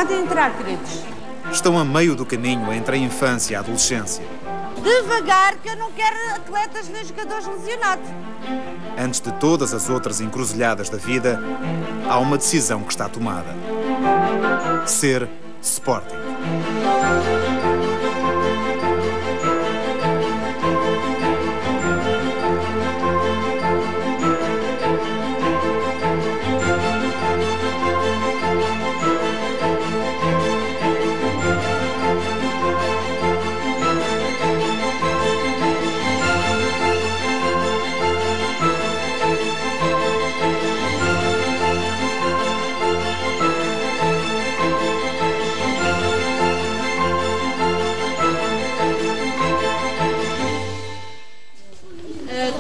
Podem entrar, queridos. Estão a meio do caminho entre a infância e a adolescência. Devagar, que eu não quero atletas nem jogadores lesionados. Antes de todas as outras encruzilhadas da vida, há uma decisão que está tomada: ser Sporting.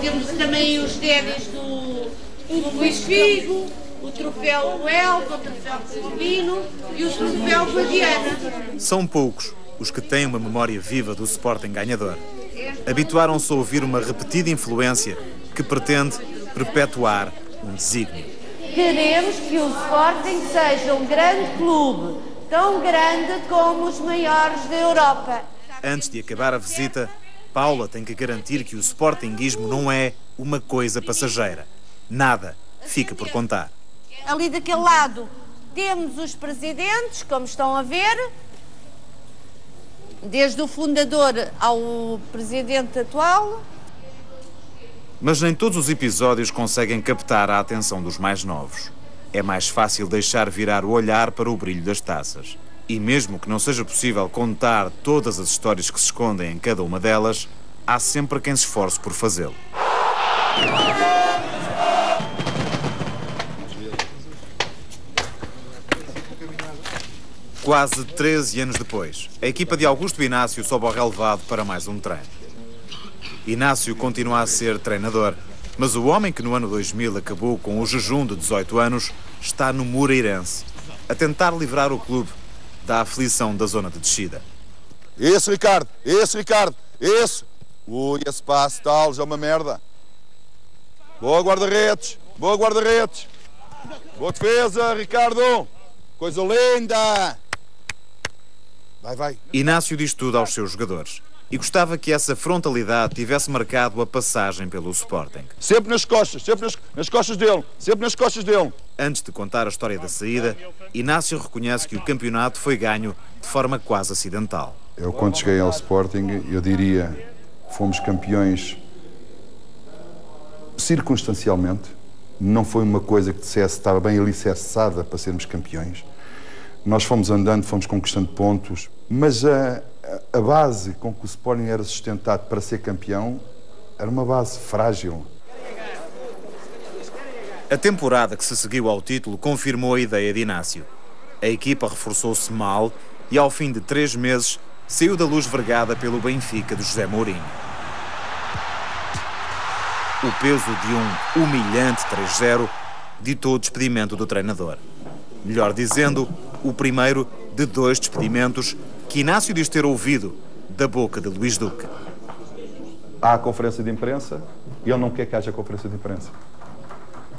Temos também os dénis do Luís Figo, o troféu Elva, o troféu Colomino e o troféu Guadiana. São poucos os que têm uma memória viva do Sporting ganhador. Habituaram-se a ouvir uma repetida influência que pretende perpetuar um desígnio. Queremos que o Sporting seja um grande clube, tão grande como os maiores da Europa. Antes de acabar a visita, Paula tem que garantir que o sportinguismo não é uma coisa passageira. Nada fica por contar. Ali daquele lado temos os presidentes, como estão a ver, desde o fundador ao presidente atual. Mas nem todos os episódios conseguem captar a atenção dos mais novos. É mais fácil deixar virar o olhar para o brilho das taças. E mesmo que não seja possível contar todas as histórias que se escondem em cada uma delas, há sempre quem se esforce por fazê-lo. Quase 13 anos depois, a equipa de Augusto Inácio sobe ao relevado para mais um treino. Inácio continua a ser treinador, mas o homem que no ano 2000 acabou com o jejum de 18 anos está no Moreirense, a tentar livrar o clube da aflição da zona de descida. Isso, Ricardo! Isso, Ricardo! Isso! Ui, esse passo tal, já é uma merda. Boa guarda-redes! Boa guarda-redes! Boa defesa, Ricardo! Coisa linda! Vai, vai. Inácio diz tudo aos seus jogadores e gostava que essa frontalidade tivesse marcado a passagem pelo Sporting. Sempre nas costas, sempre nas costas dele, sempre nas costas dele. Antes de contar a história da saída, Inácio reconhece que o campeonato foi ganho de forma quase acidental. Eu, quando cheguei ao Sporting, eu diria que fomos campeões circunstancialmente. Não foi uma coisa que dissesse estava bem alicerçada para sermos campeões. Nós fomos andando, fomos conquistando pontos, mas a base com que o Sporting era sustentado para ser campeão era uma base frágil. A temporada que se seguiu ao título confirmou a ideia de Inácio. A equipa reforçou-se mal e, ao fim de 3 meses, saiu da luz vergada pelo Benfica de José Mourinho. O peso de um humilhante 3-0 ditou o despedimento do treinador. Melhor dizendo, o primeiro de 2 despedimentos que Inácio diz ter ouvido da boca de Luís Duque. Há a conferência de imprensa e ele não quer que haja conferência de imprensa.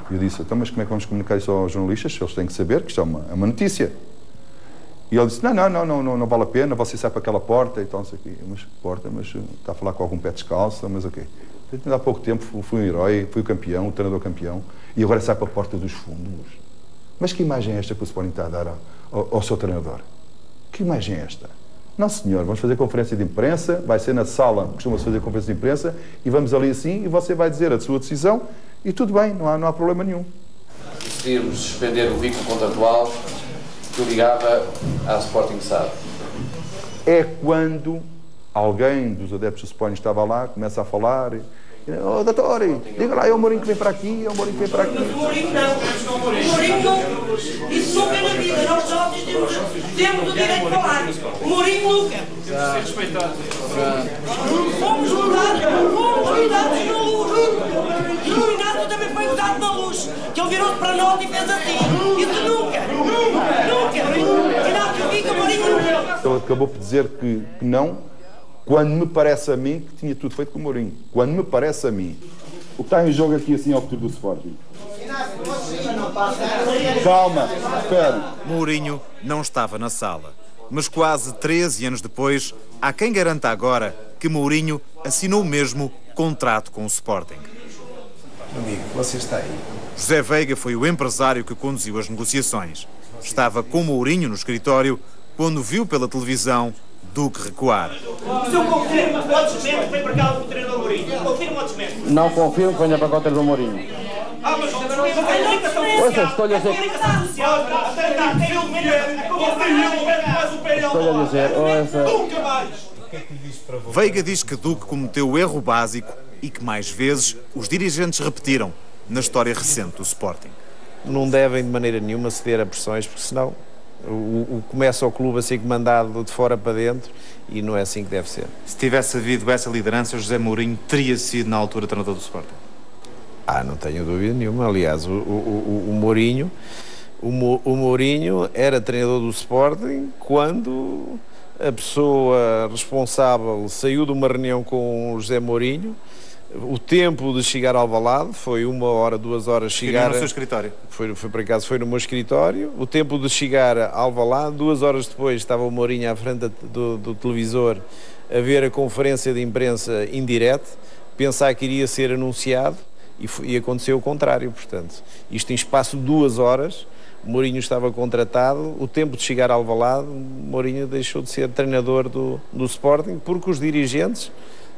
Eu disse, então, mas como é que vamos comunicar isso aos jornalistas? Eles têm que saber que isto é uma notícia. E ele disse, não vale a pena, você sai para aquela porta e tal, não sei o quê. Mas porta, mas está a falar com algum pé descalço, mas ok. Há pouco tempo fui um herói, fui o campeão, o treinador campeão, e agora sai para a porta dos fundos. Mas que imagem é esta que o Sporting está a dar ao seu treinador? Que imagem é esta? Não, senhor, vamos fazer conferência de imprensa, vai ser na sala, costuma-se fazer conferência de imprensa, e vamos ali assim, e você vai dizer a sua decisão, e tudo bem, não há problema nenhum. Decidimos suspender o vínculo contratual que o ligava à Sporting SAD. É quando alguém dos adeptos do Sporting estava lá, começa a falar, oh, doutor, diga lá, é o Mourinho que vem para aqui, é o Mourinho que vem para aqui. Mas o Mourinho não, o Mourinho não, isso nunca na vida, nós sócios temos o direito de falar, o Mourinho nunca. Temos de ser respeitados. Fomos votados na luz, e o Inácio também foi votado na luz, que ele virou-se para nós e fez assim, isso nunca, Inácio fica, Mourinho nunca. Ele acabou por dizer que não, quando me parece a mim que tinha tudo feito com o Mourinho. Quando me parece a mim. O que está em jogo aqui assim ao futuro do Sporting? Calma, espera. Mourinho não estava na sala. Mas quase 13 anos depois, há quem garanta agora que Mourinho assinou mesmo contrato com o Sporting. Amigo, você está aí. José Veiga foi o empresário que conduziu as negociações. Estava com Mourinho no escritório quando viu pela televisão Duque recuar. O seu confirma o desmento vem para cá o treinador Mourinho. Confirma o desmento. Não confio que venha para cá o treinador Mourinho. Ah, mas a comunicação social. Estou-lhe a dizer. A comunicação social. Estou-lhe a dizer. Nunca mais. Veiga diz que Duque cometeu o erro básico e que mais vezes os dirigentes repetiram na história recente do Sporting. Não devem de maneira nenhuma ceder a pressões, porque senão começa o clube a ser comandado de fora para dentro e não é assim que deve ser. Se tivesse havido essa liderança, José Mourinho teria sido na altura treinador do Sporting? Não tenho dúvida nenhuma. Aliás, o Mourinho era treinador do Sporting quando a pessoa responsável saiu de uma reunião com o José Mourinho. O tempo de chegar ao Alvalade foi 1 hora, 2 horas chegar... no seu escritório? Foi por acaso, foi no meu escritório. O tempo de chegar ao Alvalade, 2 horas depois estava o Mourinho à frente do televisor a ver a conferência de imprensa em direto, pensar que iria ser anunciado e aconteceu o contrário. Portanto, isto em espaço de 2 horas, o Mourinho estava contratado. O tempo de chegar ao Alvalade, o Mourinho deixou de ser treinador do Sporting porque os dirigentes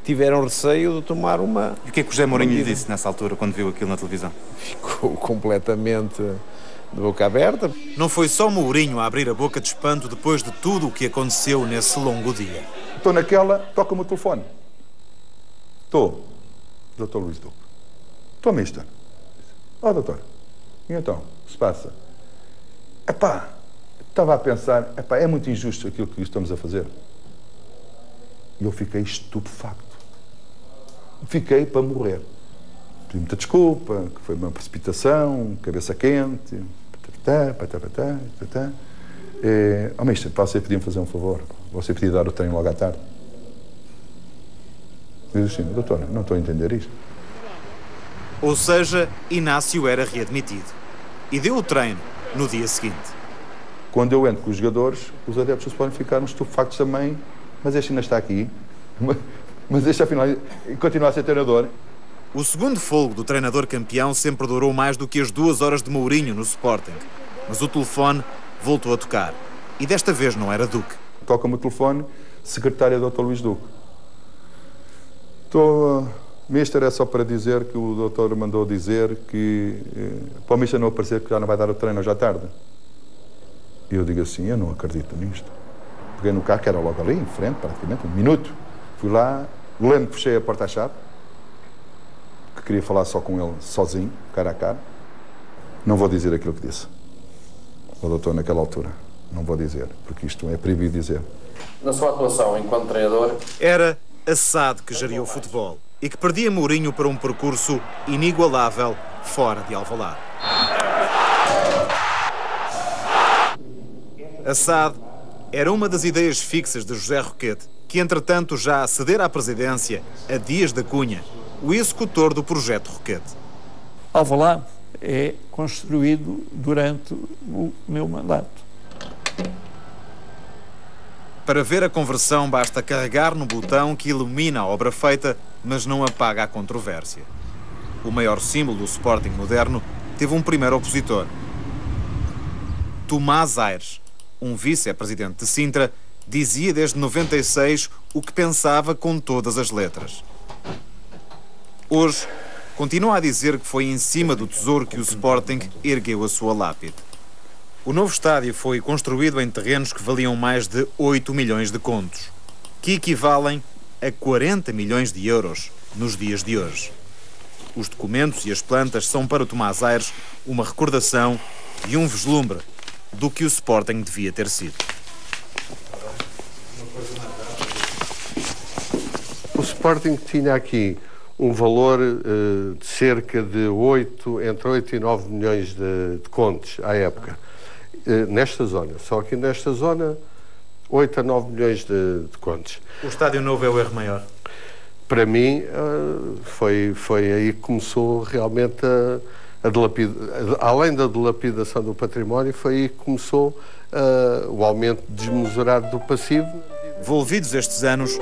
tiveram receio de tomar uma... E o que é que o José Mourinho lhe disse nessa altura, quando viu aquilo na televisão? Ficou completamente de boca aberta. Não foi só Mourinho a abrir a boca de espanto depois de tudo o que aconteceu nesse longo dia. Estou naquela, toca-me o telefone. Estou. Doutor Luís Duque. Estou, mister. Doutor. E então? O que se passa? Estava a pensar, é muito injusto aquilo que estamos a fazer. E eu fiquei estupefacto. Fiquei para morrer. Pedi muita desculpa, que foi uma precipitação, cabeça quente. Mister, você podia-me fazer um favor? Você podia dar o treino logo à tarde? Diz assim, doutor, não estou a entender isto. Ou seja, Inácio era readmitido. E deu o treino no dia seguinte. Quando eu entro com os jogadores, os adeptos podem ficar estupefactos também. Mas este ainda está aqui. Mas este, afinal, continua a ser treinador. O segundo folgo do treinador campeão sempre durou mais do que as 2 horas de Mourinho no Sporting. Mas o telefone voltou a tocar. E desta vez não era Duque. Toca-me o telefone, secretária do Dr. Luís Duque. Mister, é só para dizer que o doutor mandou dizer que para o Mister não aparecer, que já não vai dar o treino hoje à tarde. E eu digo assim, eu não acredito nisto. Peguei no carro, que era logo ali, em frente, praticamente, 1 minuto. Fui lá, lembro que fechei a porta à chave, que queria falar só com ele, sozinho, cara a cara. Não vou dizer aquilo que disse o doutor naquela altura. Não vou dizer, porque isto é proibido dizer. Na sua atuação enquanto treinador... Era a SAD que geria o futebol e que perdia Mourinho para um percurso inigualável fora de Alvalade. A SAD era uma das ideias fixas de José Roquete, que entretanto já a ceder à presidência a Dias da Cunha, o executor do projeto Roquete. Alvalade é construído durante o meu mandato. Para ver a conversão basta carregar no botão que ilumina a obra feita, mas não apaga a controvérsia. O maior símbolo do Sporting moderno teve um primeiro opositor. Tomás Aires, um vice-presidente de Sintra, dizia desde 96 o que pensava com todas as letras. Hoje, continua a dizer que foi em cima do tesouro que o Sporting ergueu a sua lápide. O novo estádio foi construído em terrenos que valiam mais de 8 milhões de contos, que equivalem a 40 milhões de euros nos dias de hoje. Os documentos e as plantas são para o Tomás Aires uma recordação e um vislumbre do que o Sporting devia ter sido. O Sporting tinha aqui um valor de cerca de entre 8 e 9 milhões de contos à época. Nesta zona, só que nesta zona 8 a 9 milhões de contos. O estádio novo é o erro maior? Para mim foi aí que começou realmente além da dilapidação do património, foi aí que começou o aumento desmesurado do passivo. Volvidos estes anos,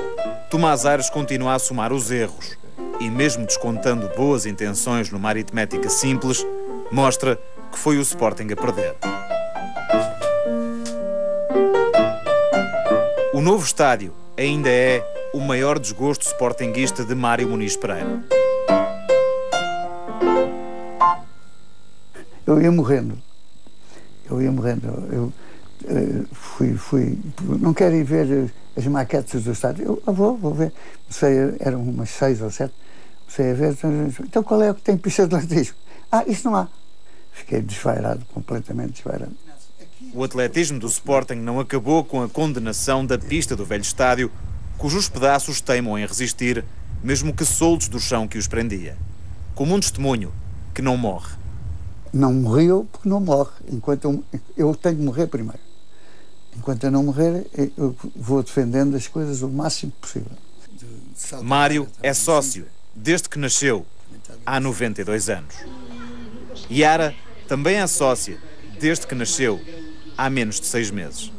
Tomás Aires continua a somar os erros e, mesmo descontando boas intenções numa aritmética simples, mostra que foi o Sporting a perder. O novo estádio ainda é o maior desgosto sportinguista de Mário Muniz Pereira. Eu ia morrendo. Eu fui. Não quero ir ver as maquetes do estádio. Eu vou ver. Eram umas 6 ou 7. Comecei a ver. Então qual é o que tem pista de atletismo? Isso não há. Fiquei desvairado, completamente desvairado. O atletismo do Sporting não acabou com a condenação da pista do velho estádio, cujos pedaços teimam em resistir, mesmo que soltos do chão que os prendia. Como um testemunho que não morre. Não morreu porque não morre. Enquanto eu tenho que morrer primeiro. Enquanto eu não morrer, eu vou defendendo as coisas o máximo possível. Mário é sócio desde que nasceu, há 92 anos. Yara também é sócia desde que nasceu, há menos de 6 meses.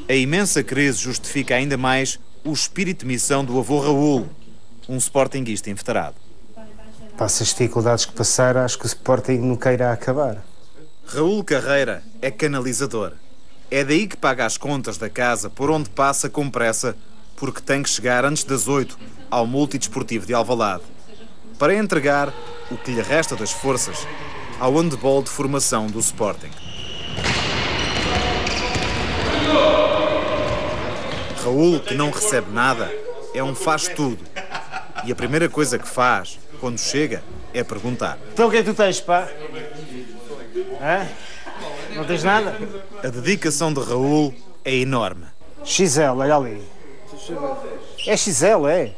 A imensa crise justifica ainda mais o espírito de missão do avô Raul, um sportinguista inveterado. Passa as dificuldades que passaram, acho que o Sporting nunca irá acabar. Raul Carreira é canalizador. É daí que paga as contas da casa por onde passa com pressa, porque tem que chegar antes das 8 ao multidesportivo de Alvalade, para entregar o que lhe resta das forças ao handball de formação do Sporting. Raul, que não recebe nada, é um faz-tudo. E a primeira coisa que faz, quando chega, é perguntar. Então o que é que tu tens, pá? Não tens nada? A dedicação de Raul é enorme. XL, olha ali. É XL, é.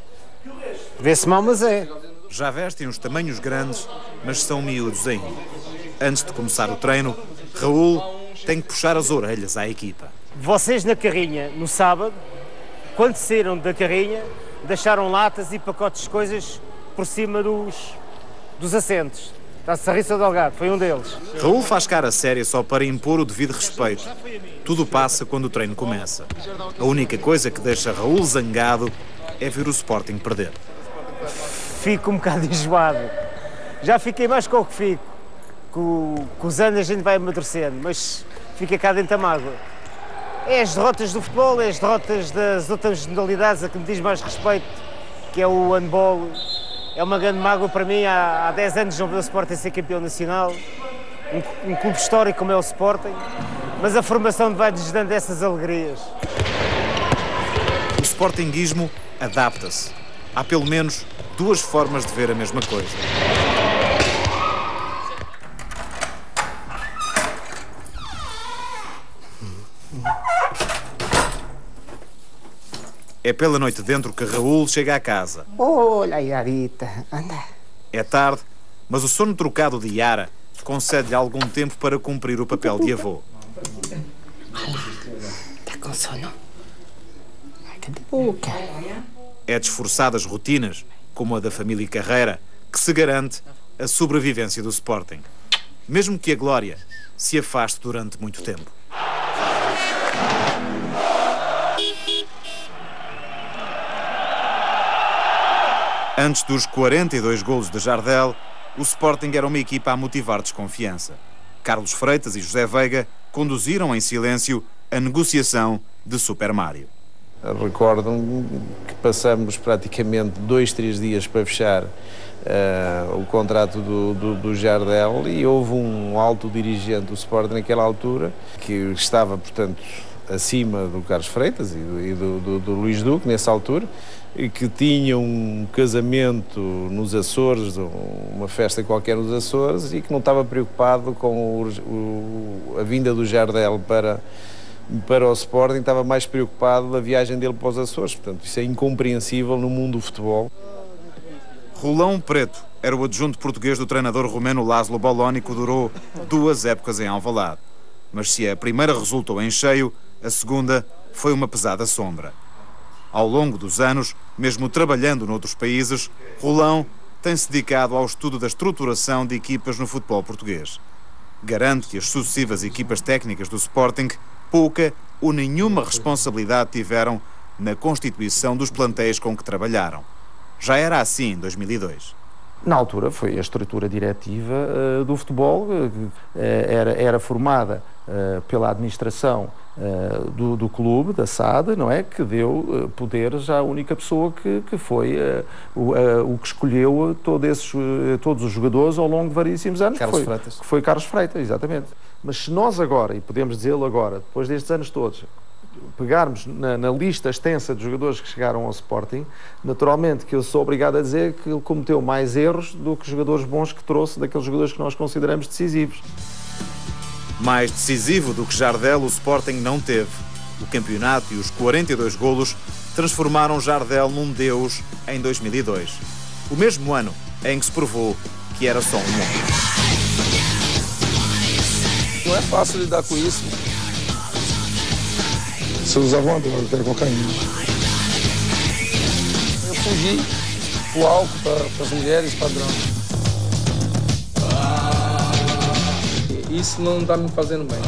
Vê-se mal, mas é. Já vestem os tamanhos grandes, mas são miúdos ainda. Antes de começar o treino, Raul tem que puxar as orelhas à equipa. Vocês na carrinha, no sábado, quando saíram da carrinha, deixaram latas e pacotes de coisas por cima dos assentos. Está-se a rir, Sr. Delgado, foi um deles. Raul faz cara séria só para impor o devido respeito. Tudo passa quando o treino começa. A única coisa que deixa Raul zangado é ver o Sporting perder. Fico um bocado enjoado. Já fiquei mais com o que fico. Com os anos a gente vai amadurecendo, mas fica cá dentro a mágoa. É as derrotas do futebol, é as derrotas das outras modalidades a que me diz mais respeito, que é o handball. É uma grande mágoa para mim. Há 10 anos não veio o Sporting ser campeão nacional. Um clube histórico como é o Sporting. Mas a formação vai-nos dando essas alegrias. O sportinguismo adapta-se. Há pelo menos 2 formas de ver a mesma coisa. É pela noite dentro que Raul chega à casa. Olha, Yarita, anda. É tarde, mas o sono trocado de Yara concede-lhe algum tempo para cumprir o papel de avô. Está com sono? Cadê a boca? É de esforçadas rotinas, como a da família Carreira, que se garante a sobrevivência do Sporting, mesmo que a glória se afaste durante muito tempo. Antes dos 42 golos de Jardel, o Sporting era uma equipa a motivar desconfiança. Carlos Freitas e José Veiga conduziram em silêncio a negociação de Super Mário. Recordo-me que passamos praticamente 2-3 dias para fechar o contrato do Jardel e houve um alto dirigente do Sporting naquela altura que estava, portanto, acima do Carlos Freitas e do Luís Duque, nessa altura, e que tinha um casamento nos Açores, uma festa qualquer nos Açores, e que não estava preocupado com a vinda do Jardel para o Sporting, estava mais preocupado da viagem dele para os Açores. Portanto, isso é incompreensível no mundo do futebol. Rolão Preto era o adjunto português do treinador romeno Laszlo Boloni, que durou 2 épocas em Alvalade. Mas se a primeira resultou em cheio, a segunda foi uma pesada sombra. Ao longo dos anos, mesmo trabalhando noutros países, Rolão tem-se dedicado ao estudo da estruturação de equipas no futebol português. Garante que as sucessivas equipas técnicas do Sporting pouca ou nenhuma responsabilidade tiveram na constituição dos plantéis com que trabalharam. Já era assim em 2002. Na altura foi a estrutura diretiva do futebol, era formada pela administração do clube, da SAD, não é? Que deu poderes à única pessoa que foi o que escolheu todos os jogadores ao longo de variedíssimos anos, que foi Carlos Freitas, exatamente. Mas se nós agora, e podemos dizê-lo agora, depois destes anos todos, pegarmos na lista extensa de jogadores que chegaram ao Sporting, naturalmente que eu sou obrigado a dizer que ele cometeu mais erros do que jogadores bons que trouxe, daqueles jogadores que nós consideramos decisivos. Mais decisivo do que Jardel, o Sporting não teve. O campeonato e os 42 golos transformaram Jardel num deus em 2002. O mesmo ano em que se provou que era só um homem. Não é fácil lidar com isso. Você usava uma droga, que era cocaína. Eu fugi o álcool para as mulheres, para drogas. Isso não está me fazendo bem.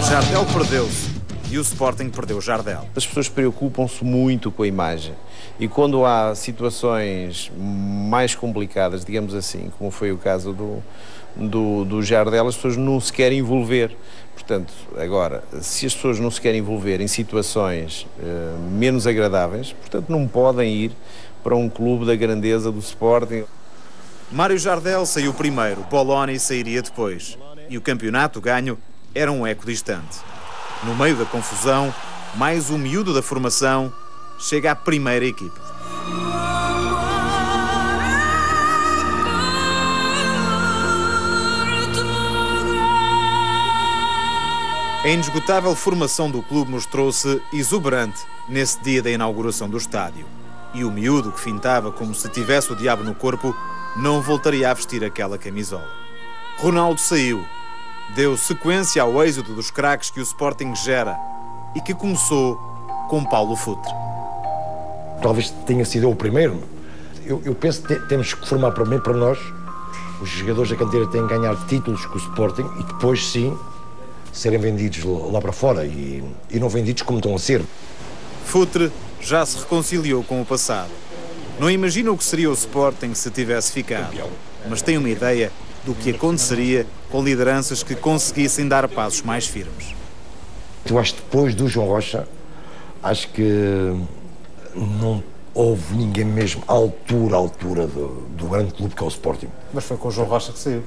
Jardel perdeu-se e o Sporting perdeu Jardel. As pessoas preocupam-se muito com a imagem e quando há situações mais complicadas, digamos assim, como foi o caso do Jardel, as pessoas não se querem envolver. Portanto, agora, se as pessoas não se querem envolver em situações menos agradáveis, portanto, não podem ir para um clube da grandeza do Sporting. Mário Jardel saiu primeiro, Boloni sairia depois. E o campeonato ganho era um eco distante. No meio da confusão, mais um miúdo da formação chega à primeira equipa. A inesgotável formação do clube mostrou-se exuberante nesse dia da inauguração do estádio. E o miúdo, que fintava como se tivesse o diabo no corpo, não voltaria a vestir aquela camisola. Ronaldo saiu, deu sequência ao êxito dos craques que o Sporting gera e que começou com Paulo Futre. Talvez tenha sido o primeiro. Eu penso que temos que formar primeiro para nós. Os jogadores da canteira têm que ganhar títulos com o Sporting e depois, sim, serem vendidos lá para fora e não vendidos como estão a ser. Futre já se reconciliou com o passado. Não imagina o que seria o Sporting se tivesse ficado, mas tem uma ideia do que aconteceria com lideranças que conseguissem dar passos mais firmes. Eu acho que depois do João Rocha, acho que não houve ninguém mesmo à altura do grande clube que é o Sporting. Mas foi com o João Rocha que saiu.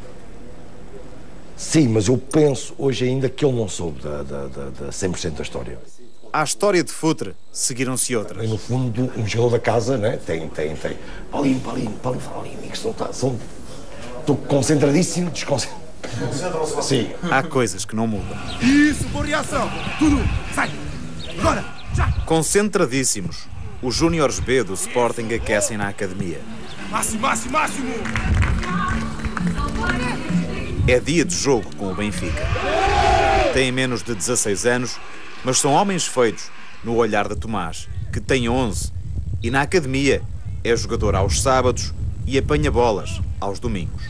Sim, mas eu penso hoje ainda que ele não soube da 100% da história. À história de Futre seguiram-se outras. E no fundo, um jogador da casa, né, tem. Paulinho, estou concentradíssimo, desconcentrado. Sim. Há coisas que não mudam. Isso, boa reação. Tudo, sai. Agora, já. Concentradíssimos, os Júniores B do Sporting aquecem na academia. Máximo. É dia de jogo com o Benfica. Têm menos de 16 anos, mas são homens feitos no olhar de Tomás, que tem 11, e na academia é jogador aos sábados e apanha bolas aos domingos.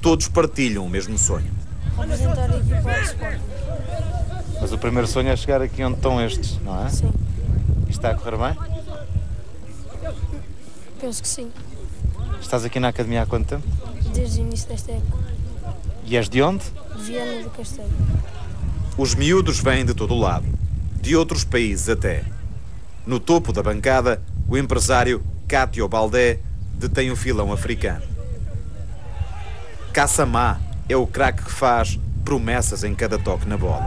Todos partilham o mesmo sonho. Representar a equipa do Sporting. Mas o primeiro sonho é chegar aqui onde estão estes, não é? Sim. E está a correr bem? Penso que sim. Estás aqui na academia há quanto tempo? Desde o início desta época. E és de onde? De Viana do Castelo. Os miúdos vêm de todo o lado, de outros países até. No topo da bancada, o empresário Cátio Baldé detém um filão africano. Kassamá é o craque que faz promessas em cada toque na bola.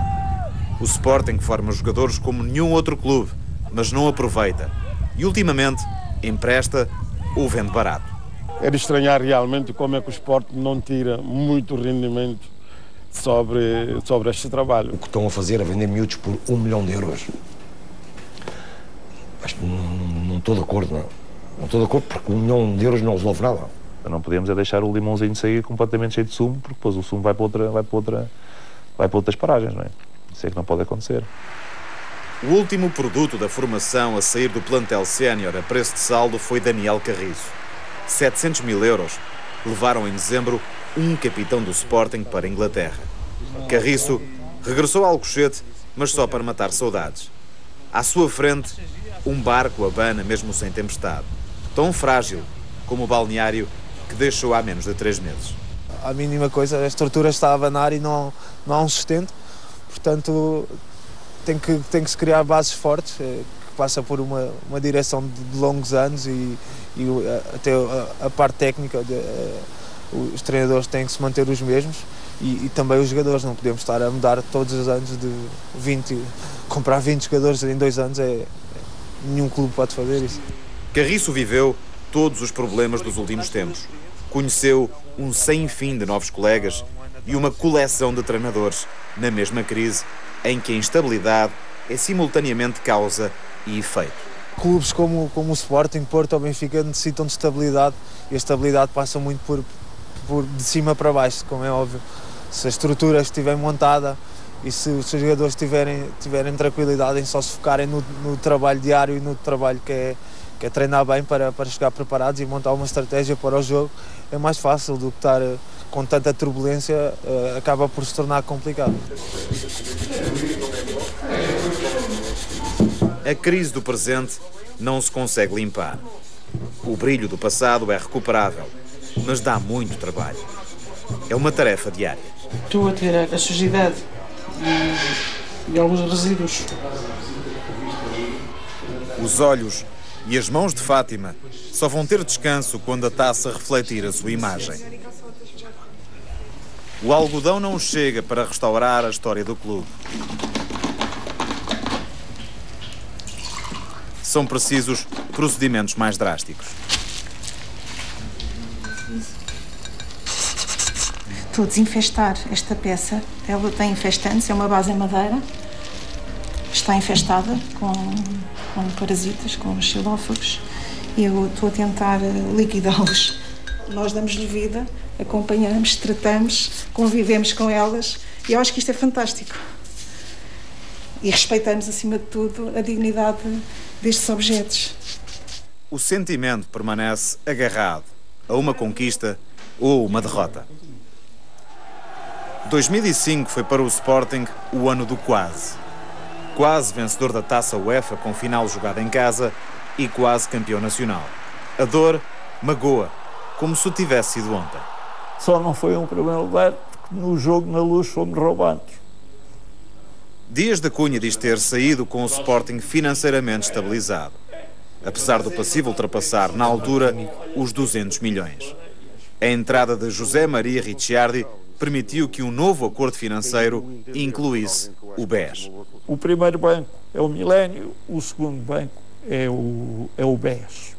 O Sporting forma jogadores como nenhum outro clube, mas não aproveita. E ultimamente empresta ou vende barato. É de estranhar realmente como é que o Sporting não tira muito rendimento sobre este trabalho. O que estão a fazer é vender miúdos por 1 milhão de euros. Acho que não estou de acordo, não. Não estou de acordo porque 1 milhão de euros não resolve nada. Não podemos é deixar o limãozinho sair completamente cheio de sumo, porque depois o sumo vai para outras paragens, não é? Isso é que não pode acontecer. O último produto da formação a sair do plantel sénior a preço de saldo foi Daniel Carriço. 700 mil euros levaram em dezembro um capitão do Sporting para a Inglaterra. Carriço regressou a Alcochete, mas só para matar saudades. À sua frente, um barco abana mesmo sem tempestade, tão frágil como o balneário que deixou há menos de 3 meses. A mínima coisa, a estrutura está a abanar e não há um sustento, portanto tem que se criar bases fortes, que passa por uma direção de longos anos e até a parte técnica, os treinadores têm que se manter os mesmos e também os jogadores, não podemos estar a mudar todos os anos de 20, comprar 20 jogadores em 2 anos, nenhum clube pode fazer isso. Carriço viveu todos os problemas dos últimos tempos. Conheceu um sem fim de novos colegas e uma coleção de treinadores na mesma crise em que a instabilidade é simultaneamente causa e efeito. Clubes como o Sporting, Porto ou Benfica necessitam de estabilidade e a estabilidade passa muito por de cima para baixo, como é óbvio. Se a estrutura estiver montada e se os jogadores tiverem tranquilidade em só se focarem no trabalho diário e no trabalho que é treinar bem para chegar preparados e montar uma estratégia para o jogo, é mais fácil do que estar com tanta turbulência, acaba por se tornar complicado. A crise do presente não se consegue limpar. O brilho do passado é recuperável, mas dá muito trabalho. É uma tarefa diária. Estou a ter a sujidade e alguns resíduos. Os olhos e as mãos de Fátima só vão ter descanso quando a taça refletir a sua imagem. O algodão não chega para restaurar a história do clube. São precisos procedimentos mais drásticos. Estou a desinfestar esta peça. Ela tem infestantes, é uma base em madeira. Está infestada com parasitas, com xilófagos. E eu estou a tentar liquidá-los. Nós damos-lhe vida, acompanhamos, tratamos, convivemos com elas. E eu acho que isto é fantástico. E respeitamos, acima de tudo, a dignidade destes objetos. O sentimento permanece agarrado a uma conquista ou uma derrota. 2005 foi para o Sporting o ano do quase. Quase vencedor da Taça UEFA com final jogada em casa e quase campeão nacional. A dor magoa, como se o tivesse sido ontem. Só não foi um primeiro lugar porque no jogo na Luz fomos roubados. Dias da Cunha diz ter saído com o Sporting financeiramente estabilizado, apesar do passivo ultrapassar, na altura, os 200 milhões. A entrada de José Maria Ricciardi permitiu que um novo acordo financeiro incluísse o BES. O primeiro banco é o Milénio, o segundo banco é o BES.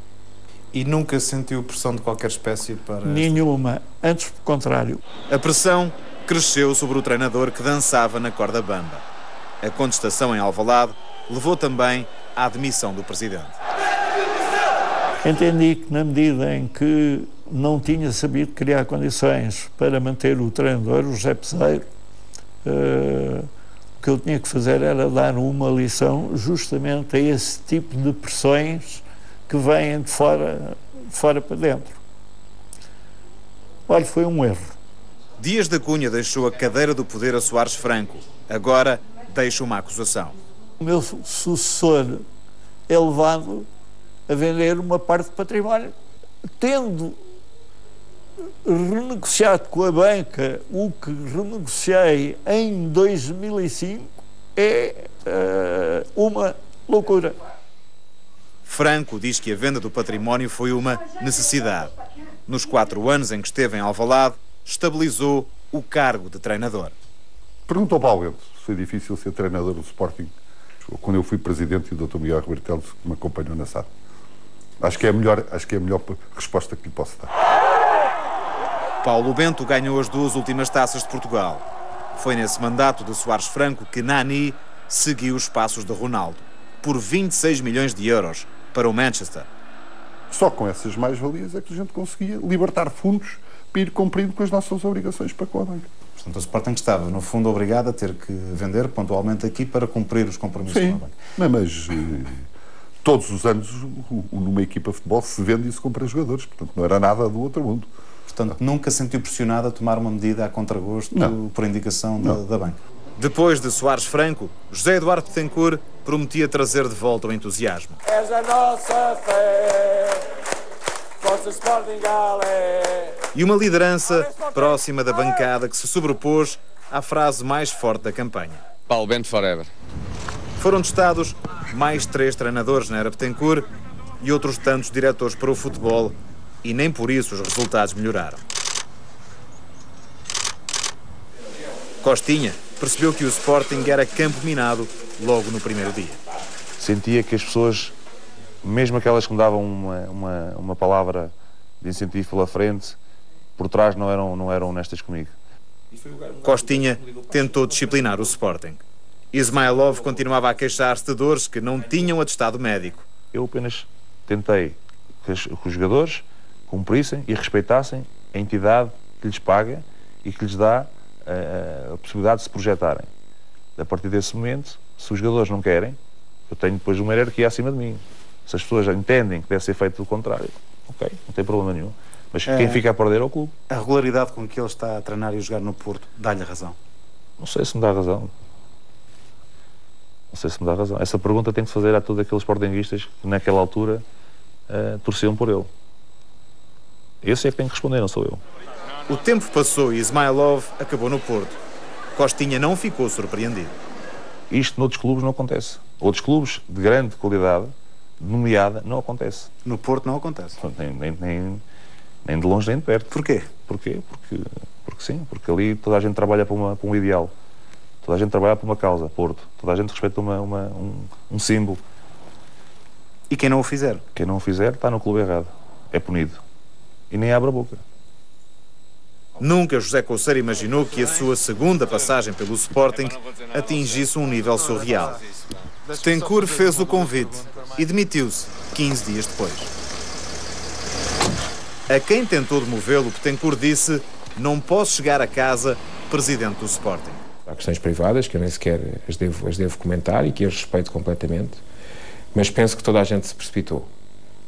E nunca sentiu pressão de qualquer espécie para... Nenhuma, antes do contrário. A pressão cresceu sobre o treinador que dançava na corda bamba. A contestação em Alvalade levou também à demissão do presidente. Entendi que na medida em que não tinha sabido criar condições para manter o treinador, o José Peseiro, o que eu tinha que fazer era dar uma lição justamente a esse tipo de pressões que vêm de fora para dentro. Olha, foi um erro. Dias da Cunha deixou a cadeira do poder a Soares Franco. Agora deixa uma acusação. O meu sucessor é levado a vender uma parte do património, tendo renegociado com a banca o que renegociei em 2005, é uma loucura. Franco diz que a venda do património foi uma necessidade. Nos 4 anos em que esteve em Alvalade, estabilizou o cargo de treinador. Perguntou ao Paulo Bento se foi difícil ser treinador do Sporting quando eu fui presidente e o Dr. Miguel Ribeiro Teles me acompanhou na SAD. Acho que é a melhor resposta que lhe posso dar. Paulo Bento ganhou as 2 últimas taças de Portugal. Foi nesse mandato de Soares Franco que Nani seguiu os passos de Ronaldo, por 26 milhões de euros para o Manchester. Só com essas mais-valias é que a gente conseguia libertar fundos para ir cumprindo com as nossas obrigações para com a banca. Portanto, o Sporting estava, no fundo, obrigado a ter que vender pontualmente aqui para cumprir os compromissos com a banca. Mas todos os anos numa equipa de futebol se vende e se compra jogadores, portanto não era nada do outro mundo. Portanto, nunca se sentiu pressionado a tomar uma medida a contragosto por indicação da banca. Depois de Soares Franco, José Eduardo Betancourt prometia trazer de volta o entusiasmo. És a nossa fé, Força Sporting Galé. E uma liderança próxima da bancada que se sobrepôs à frase mais forte da campanha. Paulo Bento Forever. Foram testados mais 3 treinadores na era Betancourt e outros tantos diretores para o futebol, e nem por isso os resultados melhoraram. Costinha percebeu que o Sporting era campo minado logo no primeiro dia. Sentia que as pessoas, mesmo aquelas que me davam uma palavra de incentivo pela frente, por trás não eram honestas comigo. Costinha tentou disciplinar o Sporting. Ismailov continuava a queixar-se de dores que não tinham atestado médico. Eu apenas tentei que os jogadores cumprissem e respeitassem a entidade que lhes paga e que lhes dá a possibilidade de se projetarem. A partir desse momento, se os jogadores não querem, eu tenho depois uma hierarquia acima de mim. Se as pessoas entendem que deve ser feito o contrário, ok, não tem problema nenhum. Mas quem fica a perder é o clube. A regularidade com que ele está a treinar e a jogar no Porto dá-lhe a razão? Não sei se me dá razão. Não sei se me dá razão. Essa pergunta tem que se fazer a todos aqueles sportinguistas que naquela altura torciam por ele. Esse é que tem que responder, não sou eu. O tempo passou e Ismailov acabou no Porto. Costinha não ficou surpreendido. Isto noutros clubes não acontece. Outros clubes de grande qualidade, nomeada, não acontece. No Porto não acontece? Nem de longe nem de perto. Porquê? Porque sim, porque ali toda a gente trabalha para um ideal. Toda a gente trabalha para uma causa, Porto. Toda a gente respeita um símbolo. E quem não o fizer? Quem não o fizer está no clube errado. É punido. E nem abre a boca. Nunca José Couceiro imaginou que a sua segunda passagem pelo Sporting atingisse um nível surreal. Betancourt fez o convite e demitiu-se 15 dias depois. A quem tentou demovê-lo, Betancourt disse: não posso chegar a casa presidente do Sporting. Há questões privadas que eu nem sequer as devo comentar e que eu respeito completamente, mas penso que toda a gente se precipitou.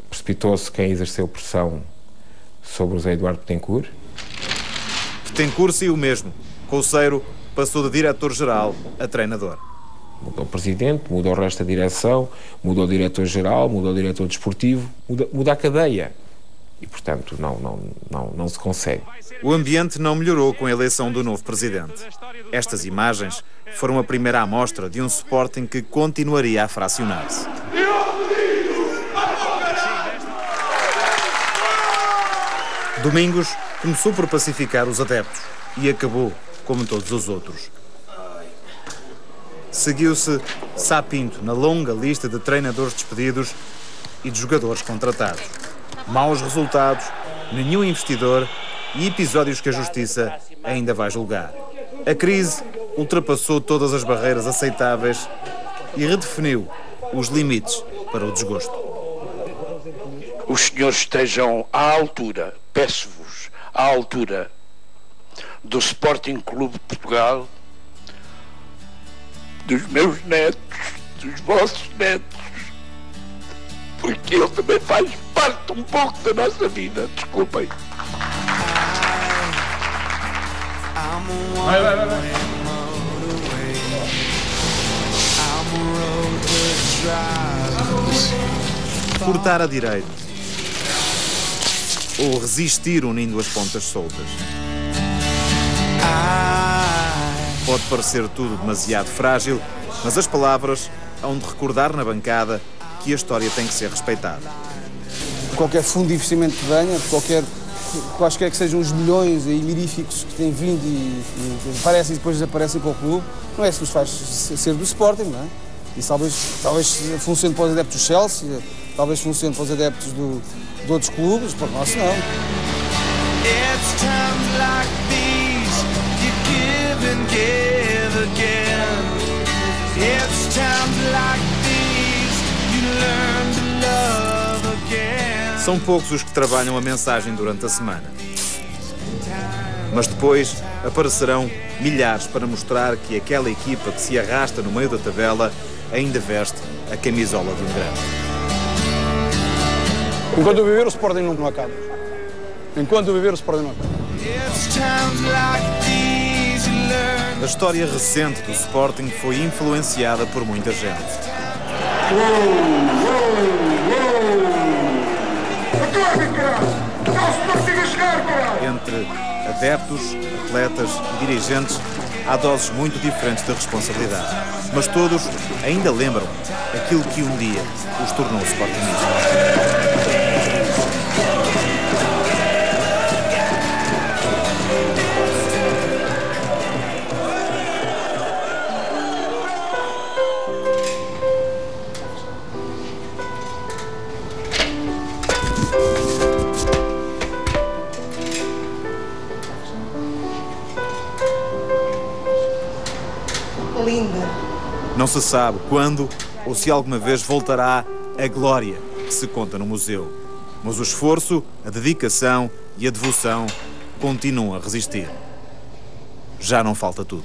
Precipitou-se quem exerceu pressão sobre o José Eduardo Betancourt. Betancourt saiu mesmo. Couceiro passou de diretor-geral a treinador. Mudou o presidente, mudou o resto da direção, mudou o diretor-geral, mudou o diretor desportivo, muda a cadeia. E, portanto, não se consegue. O ambiente não melhorou com a eleição do novo presidente. Estas imagens foram a primeira amostra de um Sporting que continuaria a fracionar-se. Domingos começou por pacificar os adeptos e acabou como todos os outros. Seguiu-se Sá Pinto na longa lista de treinadores despedidos e de jogadores contratados. Maus resultados, nenhum investidor e episódios que a justiça ainda vai julgar. A crise ultrapassou todas as barreiras aceitáveis e redefiniu os limites para o desgosto. Os senhores estejam à altura, peço-vos, à altura do Sporting Clube de Portugal, dos meus netos, dos vossos netos, porque ele também faz parte um pouco da nossa vida, desculpem. Vai. Cortar a direita ou resistir unindo as pontas soltas. Pode parecer tudo demasiado frágil, mas as palavras hão de recordar na bancada que a história tem que ser respeitada. Qualquer fundo de investimento que venha, quaisquer que sejam os milhões aí miríficos que têm vindo e aparecem e depois desaparecem para o clube, não é isso que nos faz ser do Sporting, não é? E talvez funcione para os adeptos do Chelsea, talvez funcione para os adeptos de outros clubes, para nós não. It's times like these you give and give again. It's times like these you learn to love again. São poucos os que trabalham a mensagem durante a semana. Mas depois aparecerão milhares para mostrar que aquela equipa que se arrasta no meio da tabela ainda veste a camisola de um grande. Enquanto eu viver, o Sporting não acaba. Enquanto eu viver, o Sporting não acaba. A história recente do Sporting foi influenciada por muita gente. Entre adeptos, atletas e dirigentes, há doses muito diferentes de responsabilidade. Mas todos ainda lembram aquilo que um dia os tornou sportingistas. Linda. Não se sabe quando ou se alguma vez voltará a glória que se conta no museu. Mas o esforço, a dedicação e a devoção continuam a resistir. Já não falta tudo.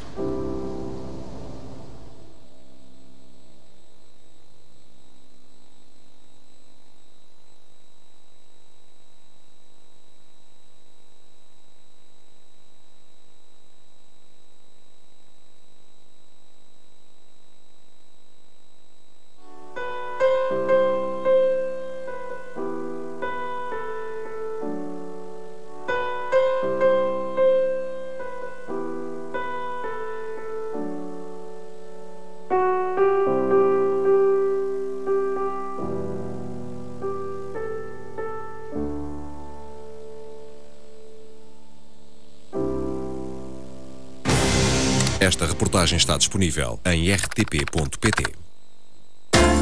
Esta reportagem está disponível em rtp.pt.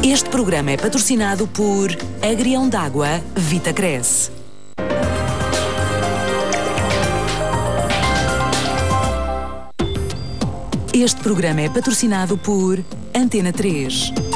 Este programa é patrocinado por Agrião d'Água Vitacresce. Este programa é patrocinado por Antena 3.